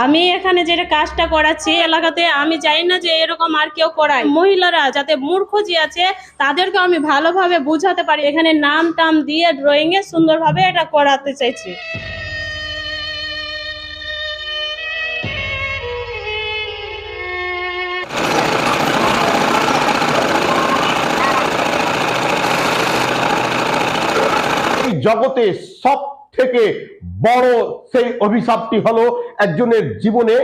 আমি এখানে যেটা কাজটা করাচ্ছি এলাকাতে আমি চাই না যে এরকম আর কেউ করায়। মহিলারা যাতে মূর্খ যে আছে তাদেরকে আমি ভালোভাবে বুঝাতে পারি, এখানে নাম টাম দিয়ে ড্রয়িং এ সুন্দরভাবে এটা করাতে চাইছি। জগতে সব থেকে বড় সেই অভিশাপটি হলো একজনের জীবনে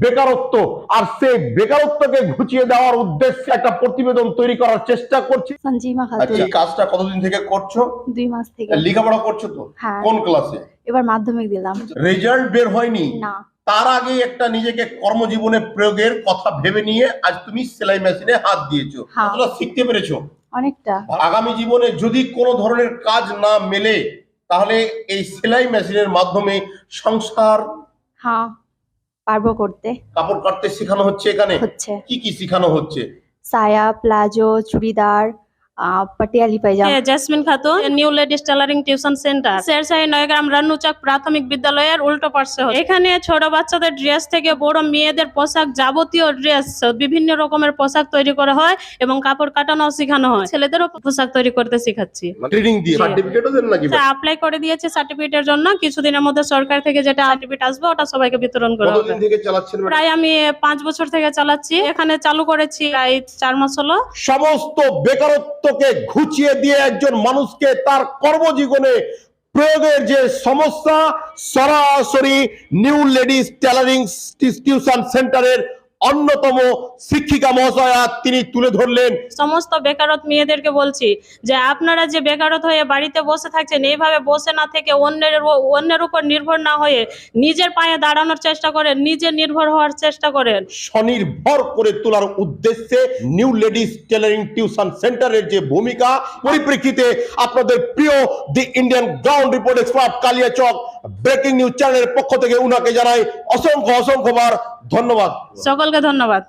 বেকারত্ব, আর সেই বেকারত্বকে ঘুচিয়ে দেওয়ার উদ্দেশ্যে একটা প্রতিবেদন তৈরি করার চেষ্টা করছি। সঞ্জিমা খাতুন। আচ্ছা, এই কাজটা কতদিন থেকে করছো? 2 মাস থেকে। লেখাপড়া করছো তো? হ্যাঁ। কোন ক্লাসে? এবার মাধ্যমিক দিলাম। রেজাল্ট বের হয়নি? না। তার আগে একটা নিজেকে কর্মজীবনে প্রয়োগের কথা ভেবে নিয়ে আজ তুমি সেলাই মেশিনে হাত দিয়েছো। হ্যাঁ। কতটা শিখতে পেরেছো? অনেকটা। আগামী জীবনে যদি কোনো ধরনের কাজ না মেলে তাহলে এই সেলাই মেশিনের মাধ্যমে সংসার হ্যাঁ, পারবো করতে। কাপড় কাটতে শেখানো হচ্ছে এখানে? হচ্ছে। কি কি শেখানো হচ্ছে? সায়া, প্লাজো, চুড়িদার, পাটিয়ালি পায়জামা। Jesmin Khatun, new ladies tailoring tuition centre, Shershahi Nayagram Rannuchak প্রাথমিক বিদ্যালয়ের উল্টো পার্শ্বে। এখানে ছোট বাচ্চাদের ড্রেস থেকে বড় মেয়েদের পোশাক, যাবতীয় ড্রেস, বিভিন্ন রকমের পোশাক তৈরি করা হয় এবং কাপড় কাটানো শেখানো হয়। ছেলেদেরও পোশাক তৈরি করতে শেখাচ্ছি। ট্রেনিং দিয়ে সার্টিফিকেটও দেন নাকি? অ্যাপ্লাই করে দিয়েছে সার্টিফিকেটের জন্য, কিছুদিনের মধ্যে সরকার থেকে যেটা সার্টিফিকেট আসবে ওটা সবাইকে বিতরণ করা হবে। কতদিন থেকে চালাচ্ছেন? প্রায় আমি 5 বছর থেকে চালাচ্ছি। এখানে চালু করেছি প্রায় 4 মাস হলো। সমস্ত বেকারত্বকে ঘুচিয়ে দিয়ে একজন মানুষকে তার কর্মজীবনে প্রয়োগের যে সমস্যা সরাসরি নিউ লেডিস টেলারিং টিউশন সেন্টারের অন্যতম শিক্ষিকা মহাশয়া তিনি তুলে ধরলেন। সমস্ত বেকারত মেয়েদেরকে বলছি যে আপনারা যে বেকারত হয়ে বাড়িতে বসে থাকছেন, এইভাবে বসে না থেকে অন্যের উপর নির্ভর না হয়ে নিজের পায়ে দাঁড়ানোর চেষ্টা করেন, নিজে নির্ভর হওয়ার চেষ্টা করেন। স্বনির্ভর করে তোলার উদ্দেশ্যে নিউ লেডিস টেলারিং টিউশন সেন্টারের যে ভূমিকা পরিপ্রেক্ষিতে আপনাদের প্রিয় the Indian ground report expert Kaliachak breaking news চ্যানেলের পক্ষ থেকে উনাকে জানাই অসংখ্যবার ধন্যবাদ। সকলকে ধন্যবাদ।